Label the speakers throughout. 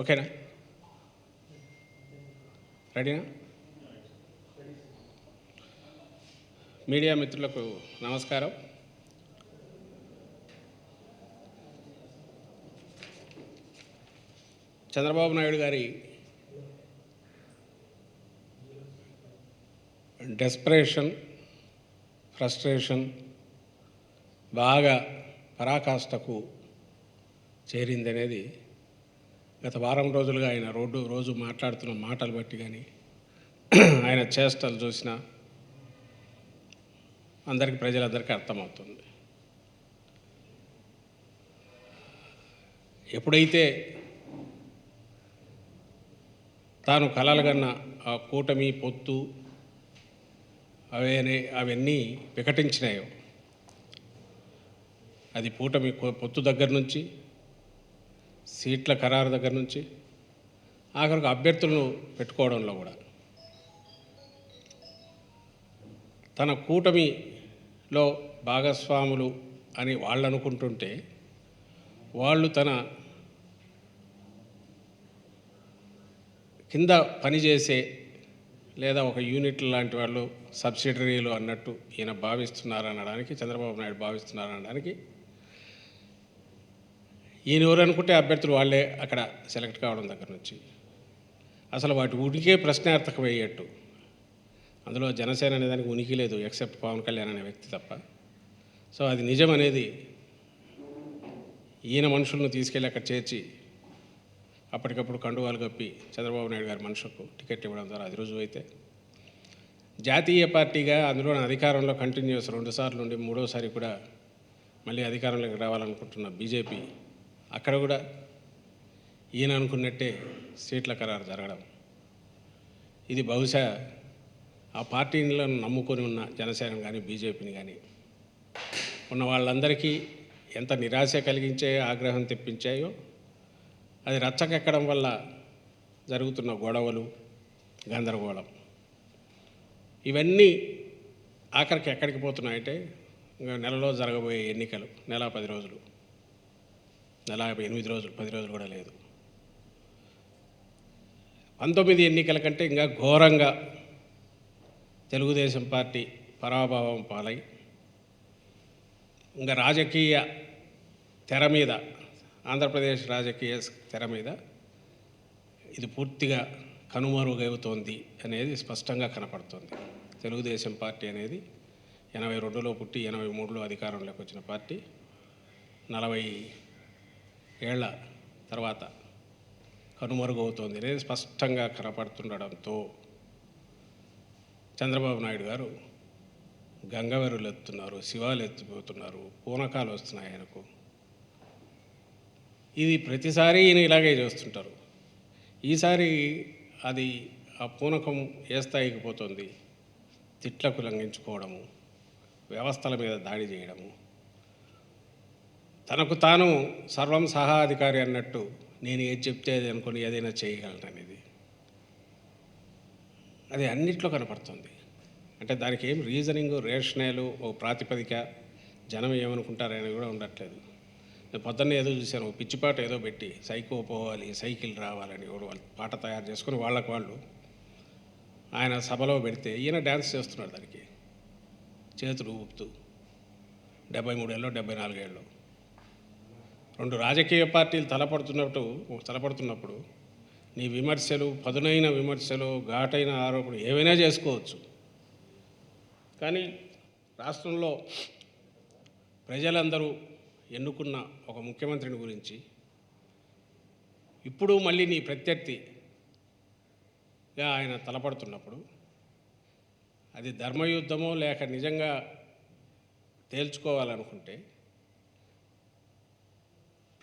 Speaker 1: ఓకేనా? రెడీనా? మీడియా మిత్రులకు నమస్కారం. చంద్రబాబు నాయుడు గారి డెస్పరేషన్, ఫ్రస్ట్రేషన్ బాగా పరాకాష్ఠకు చేరిందనేది గత వారం రోజులుగా ఆయన రోజు మాట్లాడుతున్న మాటలు బట్టి కానీ ఆయన చేష్టలు చూసినా ప్రజలందరికీ అర్థమవుతుంది. ఎప్పుడైతే తాను కలలుగన్న ఆ కూటమి పొత్తు అవన్నీ వికటించినాయో, అది కూటమి పొత్తు దగ్గర నుంచి, సీట్ల ఖరారు దగ్గర నుంచి, ఆఖరికి అభ్యర్థులను పెట్టుకోవడంలో కూడా తన కూటమిలో భాగస్వాములు అని వాళ్ళు అనుకుంటుంటే, వాళ్ళు తన కింద పనిచేసే లేదా ఒక యూనిట్ లాంటి వాళ్ళు సబ్సిడరీలు అన్నట్టు ఈయన భావిస్తున్నారనడానికి, చంద్రబాబు నాయుడు భావిస్తున్నారనడానికి, ఈయన ఎవరు అనుకుంటే అభ్యర్థులు వాళ్ళే అక్కడ సెలెక్ట్ కావడం దగ్గర నుంచి అసలు వాటి ఉనికే ప్రశ్నార్థకమయ్యేట్టు. అందులో జనసేన అనే దానికి ఉనికి లేదు, ఎక్సెప్ట్ పవన్ కళ్యాణ్ అనే వ్యక్తి తప్ప. సో అది నిజం అనేది ఈయన మనుషులను తీసుకెళ్ళి అక్కడ చేర్చి అప్పటికప్పుడు కండువాలు కప్పి చంద్రబాబు నాయుడు గారి మనుషులకు టికెట్ ఇవ్వడం ద్వారా అది రుజువైతే, జాతీయ పార్టీగా అందులో అధికారంలో కంటిన్యూస్ 2 సార్లు నుండి 3వసారి కూడా మళ్ళీ అధికారంలోకి రావాలనుకుంటున్న బీజేపీ, అక్కడ కూడా ఈయన అనుకున్నట్టే సీట్ల ఖరారు జరగడం, ఇది బహుశా ఆ పార్టీలను నమ్ముకొని ఉన్న జనసేన కానీ బీజేపీని కానీ ఉన్న వాళ్ళందరికీ ఎంత నిరాశ కలిగించాయో, ఆగ్రహం తెప్పించాయో, అది రచ్చకెక్కడం వల్ల జరుగుతున్న గొడవలు, గందరగోళం, ఇవన్నీ ఆఖరికి ఎక్కడికి పోతున్నాయంటే ఇంకా నెలలో జరగబోయే ఎన్నికలు, నెల 10 రోజులు, నెల 8 రోజులు, 10 రోజులు కూడా లేదు. 19 ఎన్నికల కంటే ఇంకా ఘోరంగా తెలుగుదేశం పార్టీ పరాభవం పాలై ఇంకా రాజకీయ తెర మీద, ఆంధ్రప్రదేశ్ రాజకీయ తెర మీద ఇది పూర్తిగా కనుమరుగవుతోంది అనేది స్పష్టంగా కనపడుతోంది. తెలుగుదేశం పార్టీ అనేది 82లో పుట్టి 83లో అధికారంలోకి వచ్చిన పార్టీ 40 ఏళ్ల తర్వాత కనుమరుగవుతోంది అనేది స్పష్టంగా కనపడుతుండడంతో చంద్రబాబు నాయుడు గారు గంగవెర్రులు ఎత్తున్నారు, శివాలు ఎత్తిపోతున్నారు, పూనకాలు వస్తున్నాయి ఆయనకు. ఇది ప్రతిసారి ఈయన ఇలాగే చేస్తుంటారు. ఈసారి అది ఆ పూనకం ఏ స్థాయికి పోతుంది, తిట్లకు లంఘించుకోవడము, వ్యవస్థల మీద దాడి చేయడము, తనకు తాను సర్వం సహా అధికారి అన్నట్టు నేను ఏది చెప్తే అది అనుకుని ఏదైనా చేయగలను అనేది, అది అన్నిట్లో కనపడుతుంది. అంటే దానికి ఏం రీజనింగ్, రేషనల్, ఓ ప్రాతిపదిక, జనం ఏమనుకుంటారని కూడా ఉండట్లేదు. నేను పొద్దున్నే ఏదో చూశాను, పిచ్చిపాట ఏదో పెట్టి సైకో పోవాలి, సైకిల్ రావాలని వాళ్ళు పాట తయారు చేసుకుని వాళ్ళకు వాళ్ళు ఆయన సభలో పెడితే ఈయన డ్యాన్స్ చేస్తున్నాడు దానికి చేతులు ఊపుతూ. 73 ఏళ్ళు, 74 ఏళ్ళు, 2 రాజకీయ పార్టీలు తలపడుతున్నప్పుడు నీ విమర్శలు, పదునైన విమర్శలు, ఘాటైన ఆరోపణలు ఏవైనా చేసుకోవచ్చు. కానీ రాష్ట్రంలో ప్రజలందరూ ఎన్నుకున్న ఒక ముఖ్యమంత్రిని గురించి ఇప్పుడు మళ్ళీ నీ ప్రత్యర్థిగా ఆయన తలపడుతున్నప్పుడు అది ధర్మయుద్ధమో లేక నిజంగా తేల్చుకోవాలనుకుంటే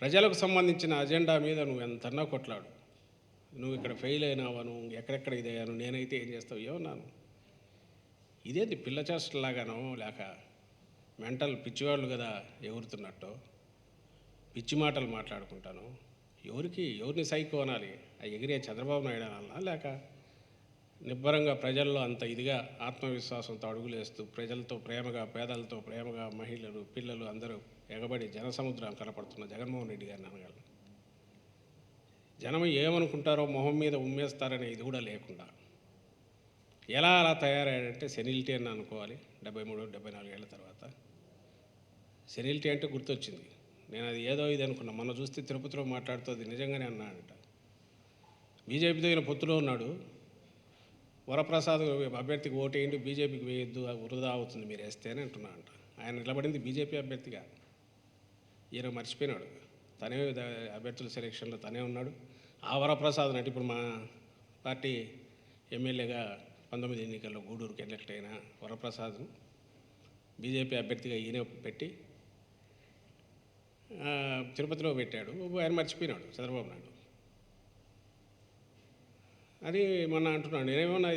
Speaker 1: ప్రజలకు సంబంధించిన అజెండా మీద నువ్వు ఎంతన్నా కొట్లాడు. నువ్వు ఇక్కడ ఫెయిల్ అయినావను, ఎక్కడెక్కడ ఇదయ్యాను, నేనైతే ఏం చేస్తావు ఏమన్నాను. ఇదేంటి పిల్ల చేష్టలాగానో లేక మెంటల్ పిచ్చివాళ్ళు కదా ఎగురుతున్నట్టు పిచ్చి మాటలు మాట్లాడుకుంటాను. ఎవరిని సైకో అనాలి? ఆ ఎగిరే చంద్రబాబు నాయుడు అనాలనా, లేక నిబ్బరంగా ప్రజల్లో అంత ఇదిగా ఆత్మవిశ్వాసంతో అడుగులేస్తూ ప్రజలతో ప్రేమగా, పేదలతో ప్రేమగా, మహిళలు, పిల్లలు అందరూ ఎగబడి జనసముద్రం కనపడుతున్న జగన్మోహన్ రెడ్డి గారిని అనగలను. జనం ఏమనుకుంటారో మొహం మీద ఉమ్మేస్తారనే ఇది కూడా లేకుండా ఎలా అలా తయారయ్యాడంటే సెనిలిటీ అని అనుకోవాలి. 73, 74 ఏళ్ళ తర్వాత సెనిలిటీ అంటే గుర్తొచ్చింది. నేను అది ఏదో ఇది అనుకున్నా. మొన్న చూస్తే తిరుపతిలో మాట్లాడుతూ అది నిజంగానే అన్నాడంట. బీజేపీతో ఈయన పొత్తులో ఉన్నాడు. వరప్రసాద్ అభ్యర్థికి ఓటేయండి, బీజేపీకి వేయొద్దు, వృధా అవుతుంది మీరు వేస్తే అని అంటున్నాడంట. ఆయన నిలబడింది బీజేపీ అభ్యర్థిగా. ఈయన మర్చిపోయినాడు. తనే అభ్యర్థుల సెలక్షన్లో తనే ఉన్నాడు. ఆ వరప్రసాద్ అంటే ఇప్పుడు మా పార్టీ ఎమ్మెల్యేగా 19 ఎన్నికల్లో గూడూరుకి ఎలక్ట్ అయిన వరప్రసాద్ను బీజేపీ అభ్యర్థిగా ఈయన పెట్టి తిరుపతిలో పెట్టాడు. ఆయన మర్చిపోయినాడు చంద్రబాబు నాయుడు అని మొన్న అంటున్నాడు. నేనేమన్నా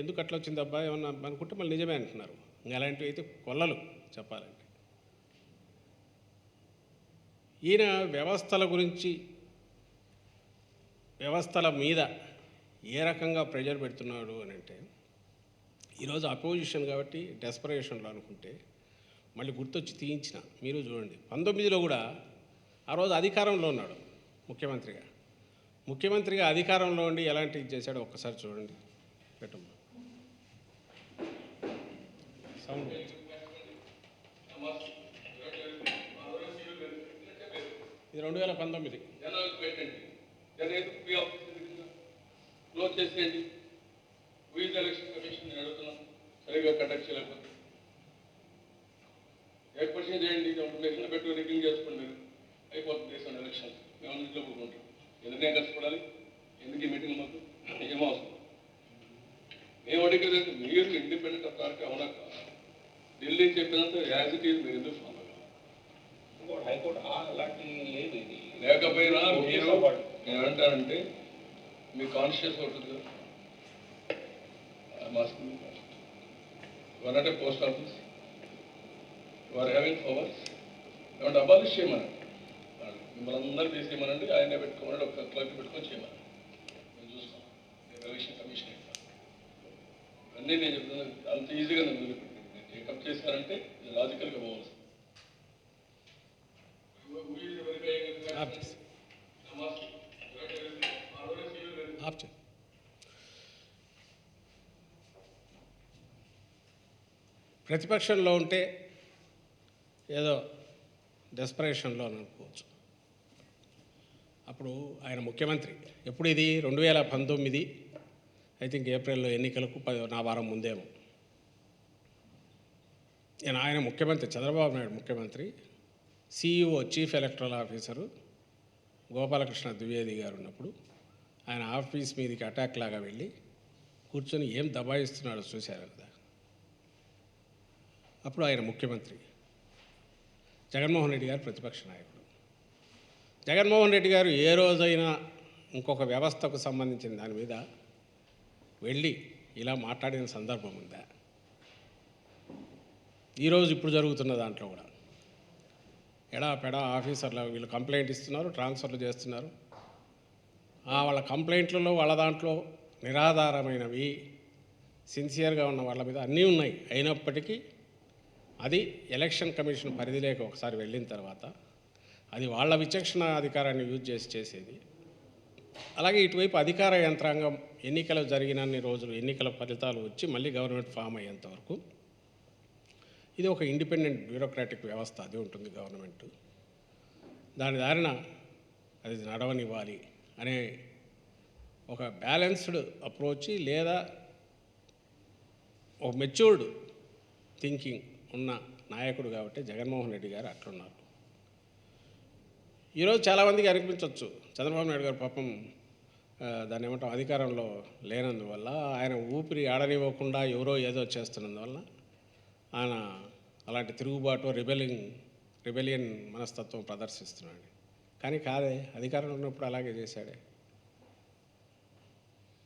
Speaker 1: ఎందుకు అట్లా వచ్చింది అబ్బా ఏమన్నా అనుకుంటే మళ్ళీ నిజమే అంటున్నారు. ఇంకా అలాంటివి అయితే కొల్లలు చెప్పాలంటే. ఈయన వ్యవస్థల గురించి, వ్యవస్థల మీద ఏ రకంగా ప్రెజర్ పెడుతున్నాడు అని అంటే, ఈరోజు అపోజిషన్ కాబట్టి డెస్పరేషన్లో అనుకుంటే మళ్ళీ గుర్తొచ్చి తీయించిన. మీరు చూడండి, 19లో కూడా ఆ రోజు అధికారంలో ఉన్నాడు ముఖ్యమంత్రిగా. ముఖ్యమంత్రిగా అధికారంలో ఉండి ఎలాంటి ఇది చేశాడో ఒక్కసారి చూడండి. పెట్టమ్మా సౌండ్. ఇది 2019
Speaker 2: క్లోజ్ చేసేయండి. వీజ్ ఎలక్షన్ కమిషన్ నేను అడుగుతున్నాను, సరిగ్గా కండక్ట్ చేయలేకపోతే ఏర్పరిచయం చేయండి. మెషిన్ పెట్టి రిగ్గింగ్ చేసుకోండి, మీరు అయిపోతుంది దేశం ఎలక్షన్. మేము ఇంట్లో కూడుకుంటాం. ఎందుకు కష్టపడాలి? ఎందుకు ఈ మీటింగ్ మాకు ఏమవసరం? మేము అడిగేది మీరు ఇండిపెండెంట్ అథారిటీ అవునా కాదు. ఢిల్లీ చెప్పినంత యాజ్ ఇట్ ఈజ్ మీరు ఎందుకు ఫాలో కావాలి? హైకోర్టు అలాంటి లేదు. లేకపోయినా మీరు ఏమంటారంటే మీ కాన్షియస్ ఉంటుంది కదా, మాస్క్ వన్ అంటే పోస్ట్ ఆఫీస్ వారు హ్యావింగ్ పవర్స్ ఏమంటే అబాలిష్ చేయమనండి. మిమ్మల్ని అందరూ తీసేయమనండి, ఆయనే పెట్టుకోమని ఒక క్లర్క్ పెట్టుకొని చేయమని మేము చూస్తాం. ఎలక్షన్ కమిషన్ అన్నీ నేను చెప్తున్నాను. అంత ఈజీగా నేను వదిలిపెట్టింది టేకప్ చేశారంటే లాజికల్గా పోవచ్చు.
Speaker 1: ప్రతిపక్షంలో ఉంటే ఏదో డెస్పరేషన్లో అనుకోవచ్చు. అప్పుడు ఆయన ముఖ్యమంత్రి ఎప్పుడు, ఇది 2019 ఐ థింక్ ఏప్రిల్లో ఎన్నికలకు 10 వారం ముందేమో. ఆయన ముఖ్యమంత్రి, చంద్రబాబు నాయుడు ముఖ్యమంత్రి, CEO chief electoral officer Gopalakrishna Dwivedi గారు ఉన్నప్పుడు ఆయన ఆఫీస్ మీదకి అటాక్ లాగా వెళ్ళి కూర్చొని ఏం దబాయిస్తున్నాడో చూశారు కదా. అప్పుడు ఆయన ముఖ్యమంత్రి, జగన్మోహన్ రెడ్డి గారు ప్రతిపక్ష నాయకుడు. జగన్మోహన్ రెడ్డి గారు ఏ రోజైనా ఇంకొక వ్యవస్థకు సంబంధించిన దాని మీద వెళ్ళి ఇలా మాట్లాడిన సందర్భం ఉందా? ఈరోజు ఇప్పుడు జరుగుతున్న దాంట్లో కూడా ఎడాపెడా ఆఫీసర్లు వీళ్ళు కంప్లైంట్ ఇస్తున్నారు, ట్రాన్స్ఫర్లు చేస్తున్నారు. వాళ్ళ కంప్లైంట్లలో వాళ్ళ దాంట్లో నిరాధారమైనవి, సిన్సియర్గా ఉన్న వాళ్ళ మీద అన్నీ ఉన్నాయి. అయినప్పటికీ అది ఎలక్షన్ కమిషన్ పరిధిలోకి ఒకసారి వెళ్ళిన తర్వాత అది వాళ్ళ విచక్షణ అధికారాన్ని యూజ్ చేసి చేసేది. అలాగే ఇటువైపు అధికార యంత్రాంగం ఎన్నికలు జరిగినన్ని రోజులు, ఎన్నికల ఫలితాలు వచ్చి మళ్ళీ గవర్నమెంట్ ఫామ్ అయ్యేంత వరకు ఇది ఒక ఇండిపెండెంట్ బ్యూరోక్రాటిక్ వ్యవస్థ. అది ఉంటుంది గవర్నమెంట్. దాని దారిన అది నడవనివ్వాలి అనే ఒక బ్యాలెన్స్డ్ అప్రోచ్ లేదా ఒక మెచ్యూర్డ్ థింకింగ్ ఉన్న నాయకుడు కాబట్టి జగన్మోహన్ రెడ్డి గారు అట్లున్నారు. ఈరోజు చాలామందికి అనిపించవచ్చు చంద్రబాబు నాయుడు గారు పాపం దాన్ని ఏమంటాం అధికారంలో లేనందువల్ల, ఆయన ఊపిరి ఆడనివ్వకుండా ఎవరో ఏదో చేస్తున్నందువల్ల ఆయన అలాంటి తిరుగుబాటు రిబెలియన్ మనస్తత్వం ప్రదర్శిస్తున్నాడు. కానీ కాదే, అధికారంలో ఉన్నప్పుడు అలాగే చేశాడే.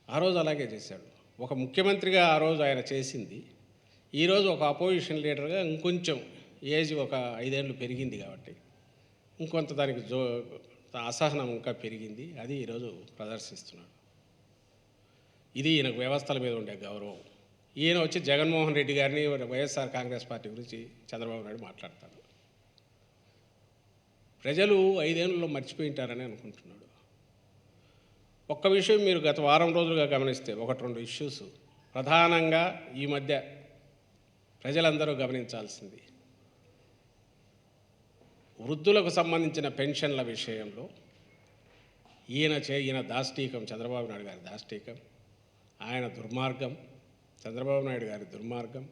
Speaker 1: ఆ రోజు అలాగే చేశాడు. ఒక ముఖ్యమంత్రిగా ఆ రోజు ఆయన చేసింది, ఈరోజు ఒక అపోజిషన్ లీడర్గా ఇంకొంచెం ఏజ్ ఒక 5 ఏళ్ళు పెరిగింది కాబట్టి ఇంకొంత దానికి అసహనం ఇంకా పెరిగింది. అది ఈరోజు ప్రదర్శిస్తున్నాడు. ఇది ఈయనకు వ్యవస్థల మీద ఉండే గౌరవం. ఈయన వచ్చి జగన్మోహన్ రెడ్డి గారిని, వైఎస్ఆర్ కాంగ్రెస్ పార్టీ గురించి చంద్రబాబు నాయుడు మాట్లాడతాడు. ప్రజలు 5 ఏళ్ళలో మర్చిపోయింటారని అనుకుంటున్నాడు. ఒక్క విషయం మీరు గత వారం రోజులుగా గమనిస్తే 1-2 ఇష్యూస్ ప్రధానంగా ఈ మధ్య ప్రజలందరూ గమనించాల్సింది, వృద్ధులకు సంబంధించిన పెన్షన్ల విషయంలో ఈయన దాష్టీకం, చంద్రబాబు నాయుడు గారి దాష్టీకం, ఆయన దుర్మార్గం, చంద్రబాబు నాయుడు గారి దుర్మార్గం.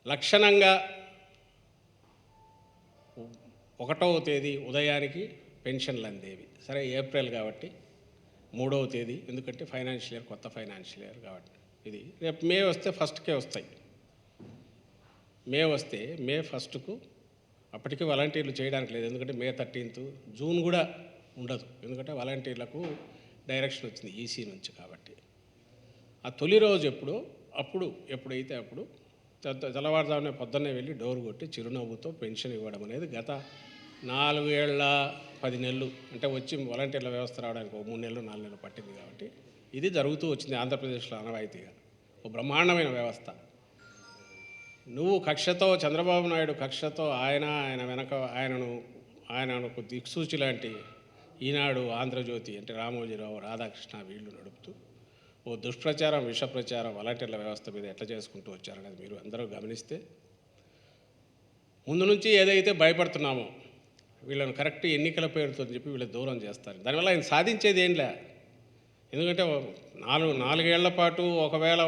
Speaker 1: లక్షణంగా 1వ తేదీ ఉదయానికి పెన్షన్లు అందేవి. సరే ఏప్రిల్ కాబట్టి 3వ తేదీ, ఎందుకంటే ఫైనాన్షియల్ ఇయర్, కొత్త ఫైనాన్షియల్ ఇయర్ కాబట్టి ఇది రేపు మే వస్తే ఫస్ట్కే వస్తాయి. మే వస్తే మే ఫస్ట్కు అప్పటికి వాలంటీర్లు చేయడానికి లేదు, ఎందుకంటే మే 13th, జూన్ కూడా ఉండదు, ఎందుకంటే వాలంటీర్లకు డైరెక్షన్ వచ్చింది ఈసీ నుంచి. కాబట్టి ఆ తొలి రోజు ఎప్పుడైతే అప్పుడు తెల్లవారుజామునే పొద్దున్నే వెళ్ళి డోర్ కొట్టి చిరునవ్వుతో పెన్షన్ ఇవ్వడం అనేది గత 4 ఏళ్ల 10 నెలలు, అంటే వచ్చి వాలంటీర్ల వ్యవస్థ రావడానికి 3 నెలలు 4 నెలలు పట్టింది. కాబట్టి ఇది జరుగుతూ వచ్చింది ఆంధ్రప్రదేశ్లో ఆనవాయితీగా, ఒక బ్రహ్మాండమైన వ్యవస్థ. నువ్వు కక్షతో, చంద్రబాబు నాయుడు కక్షతో ఆయన వెనక ఆయనకు దిక్సూచి లాంటి ఈనాడు, ఆంధ్రజ్యోతి అంటే రామోజీరావు, రాధాకృష్ణ వీళ్ళు నడుపుతూ ఓ దుష్ప్రచారం, విష ప్రచారం వాలంటీర్ల వ్యవస్థ మీద ఎట్లా చేసుకుంటూ వచ్చారనేది మీరు అందరూ గమనిస్తే, ముందు నుంచి ఏదైతే భయపడుతున్నామో వీళ్ళని కరెక్ట్ ఎన్నికల పేరుతో చెప్పి వీళ్ళని దూరం చేస్తారు. దానివల్ల ఆయన సాధించేది ఏంలే, ఎందుకంటే 4 ఏళ్ల పాటు ఒకవేళ